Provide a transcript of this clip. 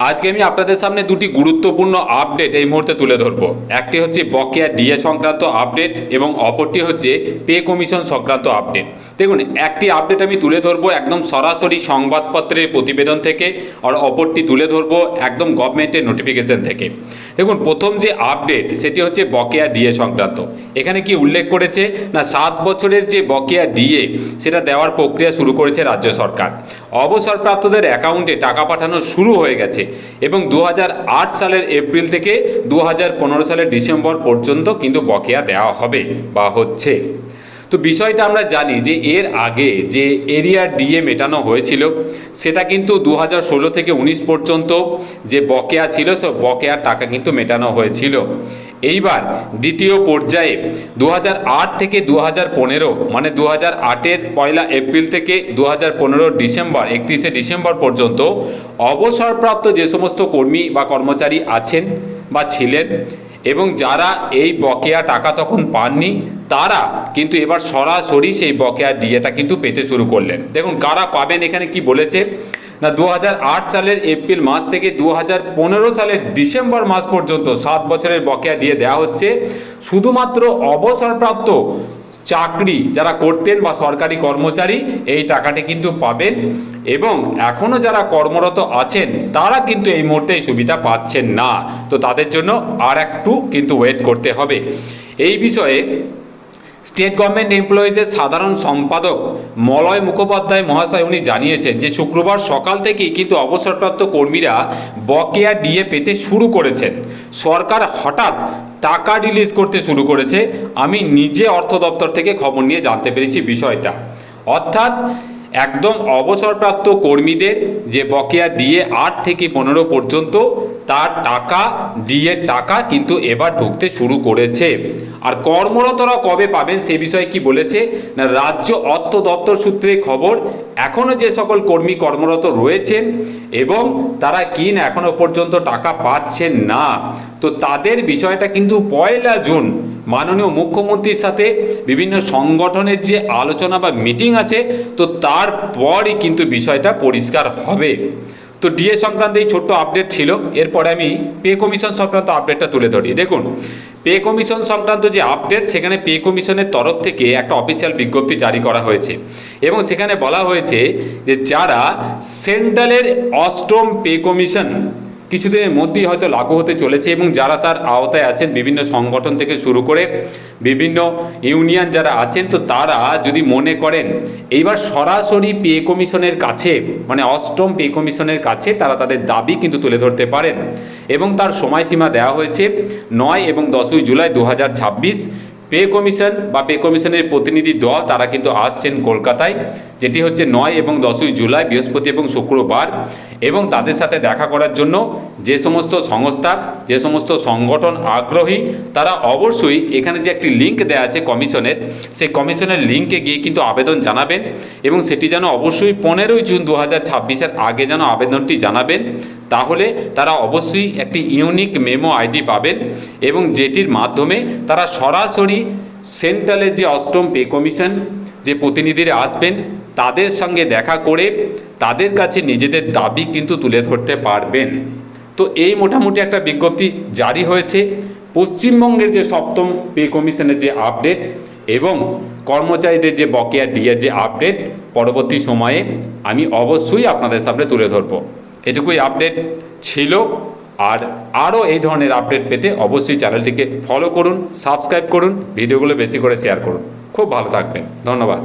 আজকে আমি আপনাদের সামনে দুটি গুরুত্বপূর্ণ আপডেট এই মুহূর্তে তুলে ধরবো। একটি হচ্ছে বকেয়া ডিএ সংক্রান্ত আপডেট এবং অপরটি হচ্ছে পে কমিশন সংক্রান্ত আপডেট। দেখুন, একটি আপডেট আমি তুলে ধরবো একদম সরাসরি সংবাদপত্রের প্রতিবেদন থেকে, আর অপরটি তুলে ধরবো একদম গভর্নমেন্টের নোটিফিকেশন থেকে। দেখুন, প্রথম যে আপডেট সেটি হচ্ছে বকেয়া ডিএ সংক্রান্ত। এখানে কি উল্লেখ করেছে না, 7 বছরের যে বকেয়া ডিএ সেটা দেওয়ার প্রক্রিয়া শুরু করেছে রাজ্য সরকার। অবসরপ্রাপ্তদের অ্যাকাউন্টে টাকা পাঠানো শুরু হয়ে গেছে এবং 2008 সালের এপ্রিল থেকে 2015 সালের ডিসেম্বর পর্যন্ত কিন্তু বকেয়া দেওয়া হবে বা হচ্ছে। তো বিষয়টা আমরা জানি যে এর আগে যে এরিয়া ডিএ মেটানো হয়েছিল সেটা কিন্তু 2016 থেকে 19 পর্যন্ত যে বকেয়া ছিল সব বকেয়ার টাকা কিন্তু মেটানো হয়েছিল। এইবার দ্বিতীয় পর্যায়ে 2008 থেকে 2015 মানে 2008-এর 1 এপ্রিল থেকে 2015 ডিসেম্বর 31শে ডিসেম্বর পর্যন্ত অবসরপ্রাপ্ত যে সমস্ত কর্মী বা কর্মচারী আছেন বা ছিলেন এবং যারা এই বকেয়া টাকা তখন পাননি, তারা কিন্তু এবার সরাসরি সেই বকেয়া ডিএটা কিন্তু পেতে শুরু করলেন। দেখুন কারা পাবেন, এখানে কি বলেছে না, 2008 সালের এপ্রিল মাস থেকে 2015 সালের ডিসেম্বর মাস পর্যন্ত 7 বছরের বকেয়া ডিএ দেওয়া হচ্ছে। শুধুমাত্র অবসরপ্রাপ্ত চাকরি যারা করতেন বা সরকারি কর্মচারী এই টাকাটি কিন্তু পাবেন, এবং এখনও যারা কর্মরত আছেন তারা কিন্তু এই মুহূর্তে এই সুবিধা পাচ্ছেন না। তো তাদের জন্য আর একটু কিন্তু ওয়েট করতে হবে। এই বিষয়ে স্টেট গভর্নমেন্ট এমপ্লয়িজের সাধারণ সম্পাদক মলয় মুখোপাধ্যায় মহাশয় উনি জানিয়েছেন যে শুক্রবার সকাল থেকেই কিন্তু অবসরপ্রাপ্ত কর্মীরা বকেয়া ডিএ পেতে শুরু করেছেন। সরকার হঠাৎ টাকা রিলিজ করতে শুরু করেছে। আমি নিজে অর্থ দপ্তর থেকে খবর নিয়ে জানতে পেরেছি বিষয়টা। অর্থাৎ একদম অবসরপ্রাপ্ত কর্মীদের যে বকেয়া ডিএ 8 থেকে 15 পর্যন্ত তার টাকা ডিএর টাকা কিন্তু এবার ঢুকতে শুরু করেছে। আর কর্মরতরা কবে পাবেন সে বিষয়ে কি বলেছে না, রাজ্য অর্থ দপ্তর সূত্রে খবর, এখনও যে সকল কর্মী কর্মরত রয়েছেন এবং তারা না এখনও পর্যন্ত টাকা পাচ্ছেন না, তো তাদের বিষয়টা কিন্তু 1 জুন মাননীয় মুখ্যমন্ত্রীর সাথে বিভিন্ন সংগঠনের যে আলোচনা বা মিটিং আছে, তো তারপরই কিন্তু বিষয়টা পরিষ্কার হবে। তো ডিএ সংক্রান্ত এই ছোট্ট আপডেট ছিল। এরপরে আমি পে কমিশন সংক্রান্ত আপডেটটা তুলে ধরি। দেখুন, পে কমিশন সংক্রান্ত যে আপডেট, সেখানে পে কমিশনের তরফ থেকে একটা অফিসিয়াল বিজ্ঞপ্তি জারি করা হয়েছে এবং সেখানে বলা হয়েছে যে যারা সেন্ট্রালের 8ম পে কমিশন কিছুদিনের মধ্যেই হয়তো লাগু হতে চলেছে এবং যারা তার আওতায় আছেন বিভিন্ন সংগঠন থেকে শুরু করে বিভিন্ন ইউনিয়ন যারা আছেন, তো তারা যদি মনে করেন এইবার সরাসরি পে কমিশনের কাছে মানে 8ম পে কমিশনের কাছে তারা তাদের দাবি কিন্তু তুলে ধরতে পারেন এবং তার সময়সীমা দেওয়া হয়েছে 9 এবং 10 জুলাই 2026। পে কমিশন বা পে কমিশনের প্রতিনিধি দল তারা কিন্তু আসছেন কলকাতায়, যেটি হচ্ছে 9 এবং 10 জুলাই বৃহস্পতি এবং শুক্রবার, এবং তাদের সাথে দেখা করার জন্য যে সমস্ত সংস্থা যে সমস্ত সংগঠন আগ্রহী তারা অবশ্যই এখানে যে একটি লিঙ্ক দেওয়া আছে কমিশনের, সেই কমিশনের লিঙ্কে গিয়ে কিন্তু আবেদন জানাবেন এবং সেটি যেন অবশ্যই 15 জুন 2026-এর আগে যেন আবেদনটি জানাবেন। তাহলে তারা অবশ্যই একটি ইউনিক মেমো আইডি পাবেন এবং যেটির মাধ্যমে তারা সরাসরি সেন্ট্রালের যে 8ম পে কমিশন যে প্রতিনিধিরা আসবেন তাদের সঙ্গে দেখা করে তাদের কাছে নিজেদের দাবি কিন্তু তুলে ধরতে পারবেন। তো এই মোটামুটি একটা বিজ্ঞপ্তি জারি হয়েছে পশ্চিমবঙ্গের যে 7ম পে কমিশনের যে আপডেট এবং কর্মচারীদের যে বকেয়া ডিএর যে আপডেট পরবর্তী সময়ে আমি অবশ্যই আপনাদের সামনে তুলে ধরবো। এটুকুই আপডেট ছিল। আর আরও এই ধরনের আপডেট পেতে অবশ্যই চ্যানেলটিকে ফলো করুন, সাবস্ক্রাইব করুন, ভিডিওগুলো বেশি করে শেয়ার করুন। খুব ভালো থাকবেন, ধন্যবাদ।